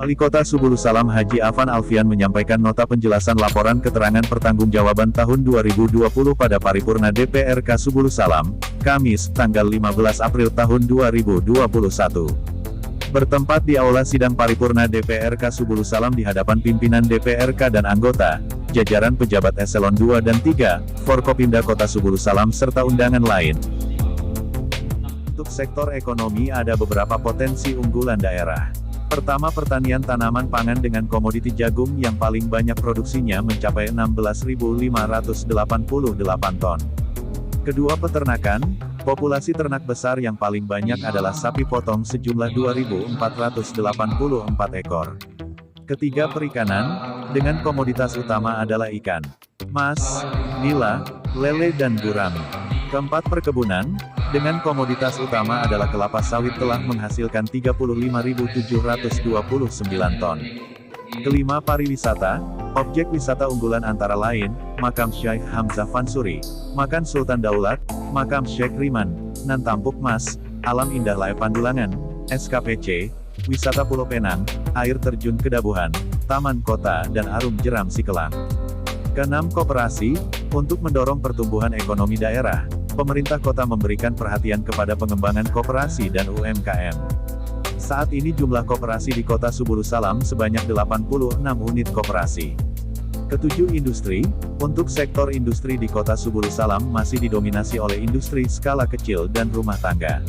Wali Kota Subulu Salam Haji Afan Alfian menyampaikan nota penjelasan laporan keterangan pertanggungjawaban tahun 2020 pada Paripurna DPRK Subulu Salam, Kamis, tanggal 15 April tahun 2021. Bertempat di Aula Sidang Paripurna DPRK Subulu Salam di hadapan pimpinan DPRK dan anggota, jajaran pejabat eselon 2 dan 3, Forkopimda Kota Subulu Salam serta undangan lain. Untuk sektor ekonomi ada beberapa potensi unggulan daerah. Pertama, pertanian tanaman pangan dengan komoditi jagung yang paling banyak produksinya mencapai 16.588 ton. Kedua, peternakan. Populasi ternak besar yang paling banyak adalah sapi potong sejumlah 2.484 ekor. Ketiga, perikanan, dengan komoditas utama adalah ikan, mas, nila, lele dan gurami. Keempat, perkebunan, dengan komoditas utama adalah kelapa sawit telah menghasilkan 35.729 ton. Kelima, pariwisata, objek wisata unggulan antara lain, Makam Syekh Hamzah Fansuri, Makam Sultan Daulat, Makam Syekh Riman, Nan Tampuk Mas, Alam Indah Lae Pandulangan, SKPC, Wisata Pulau Penang, Air Terjun Kedabuhan, Taman Kota dan Arum Jeram Sikelang. Keenam, koperasi, untuk mendorong pertumbuhan ekonomi daerah, pemerintah kota memberikan perhatian kepada pengembangan koperasi dan UMKM. Saat ini jumlah koperasi di Kota Subulu Salam sebanyak 86 unit koperasi. Ketujuh, industri, untuk sektor industri di Kota Subulu Salam masih didominasi oleh industri skala kecil dan rumah tangga.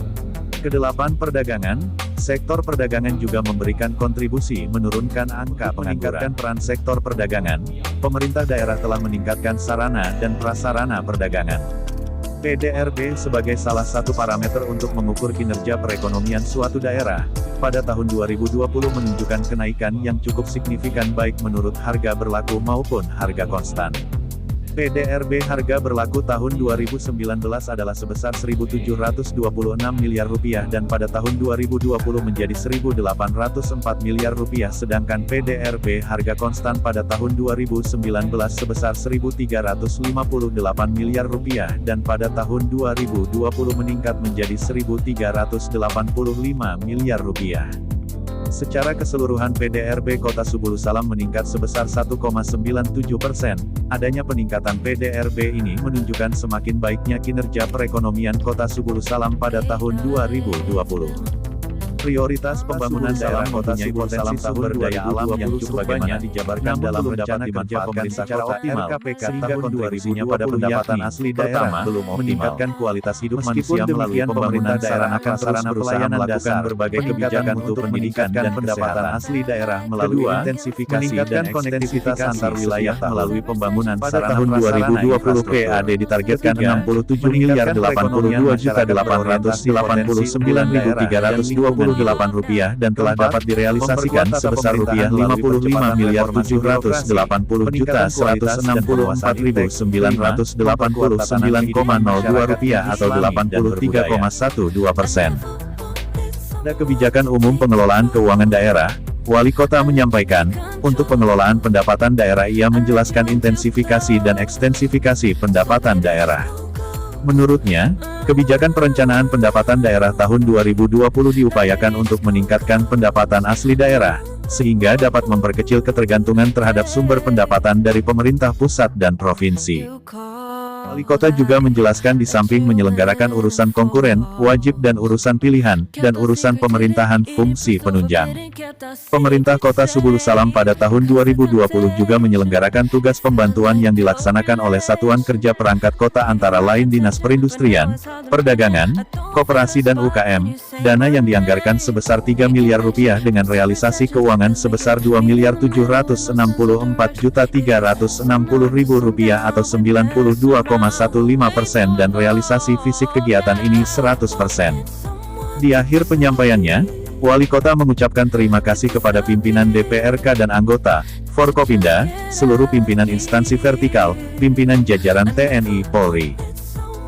Kedelapan, perdagangan, sektor perdagangan juga memberikan kontribusi menurunkan angka pengangguran. Meningkatkan peran sektor perdagangan, pemerintah daerah telah meningkatkan sarana dan prasarana perdagangan. PDRB sebagai salah satu parameter untuk mengukur kinerja perekonomian suatu daerah, pada tahun 2020 menunjukkan kenaikan yang cukup signifikan baik menurut harga berlaku maupun harga konstan. PDRB harga berlaku tahun 2019 adalah sebesar Rp1.726 miliar dan pada tahun 2020 menjadi Rp1.804 miliar sedangkan PDRB harga konstan pada tahun 2019 sebesar Rp1.358 miliar dan pada tahun 2020 meningkat menjadi Rp1.385 miliar. Secara keseluruhan PDRB Kota Subulu Salam meningkat sebesar 1,97%. Adanya peningkatan PDRB ini menunjukkan semakin baiknya kinerja perekonomian Kota Subulu Salam pada tahun 2020. Prioritas pembangunan daerah Kota Subulu Salam sumber daya alam yang cukup banyak dijabarkan dalam rencana kerja pemerintah secara optimal, sehingga kontribusinya pada pendapatan asli daerah belum meningkatkan kualitas hidup manusia melalui pembangunan sarana prasarana pelayanan dasar, berbagai kebijakan untuk pendidikan dan pendapatan asli daerah melalui intensifikasi dan konektivitas antar wilayah melalui pembangunan sarana prasarana infrastruktur. PAD ditargetkan Rp62,889.328 dan telah dapat direalisasikan sebesar Rp55.784.164.989,02 atau 83,12%. Pada kebijakan umum pengelolaan keuangan daerah, Wali Kota menyampaikan, untuk pengelolaan pendapatan daerah ia menjelaskan intensifikasi dan ekstensifikasi pendapatan daerah. Menurutnya, kebijakan perencanaan pendapatan daerah tahun 2020 diupayakan untuk meningkatkan pendapatan asli daerah, sehingga dapat memperkecil ketergantungan terhadap sumber pendapatan dari pemerintah pusat dan provinsi. Wali Kota juga menjelaskan di samping menyelenggarakan urusan konkuren, wajib dan urusan pilihan, dan urusan pemerintahan fungsi penunjang. Pemerintah Kota Subulu Salam pada tahun 2020 juga menyelenggarakan tugas pembantuan yang dilaksanakan oleh Satuan Kerja Perangkat Kota antara lain Dinas Perindustrian, Perdagangan, Koperasi dan UKM, dana yang dianggarkan sebesar Rp3 miliar dengan realisasi keuangan sebesar Rp2.304.360.000 atau 92,15% dan realisasi fisik kegiatan ini 100%. Di akhir penyampaiannya, Wali Kota mengucapkan terima kasih kepada pimpinan DPRK dan anggota, Forkopimda, seluruh pimpinan instansi vertikal, pimpinan jajaran TNI Polri,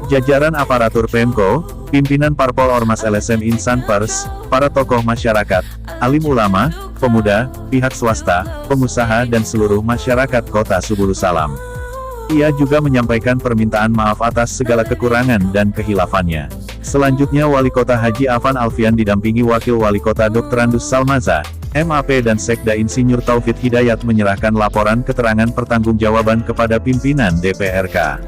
jajaran aparatur Pemko, pimpinan Parpol Ormas LSM Insan Pers, para tokoh masyarakat, alim ulama, pemuda, pihak swasta, pengusaha dan seluruh masyarakat Kota Subulu Salam. Ia juga menyampaikan permintaan maaf atas segala kekurangan dan kehilafannya. Selanjutnya Wali Kota Haji Afan Alfian didampingi Wakil Wali Kota Dr. Andus Salmaza, MAP dan Sekda Insinyur Taufik Hidayat menyerahkan laporan keterangan pertanggungjawaban kepada pimpinan DPRK.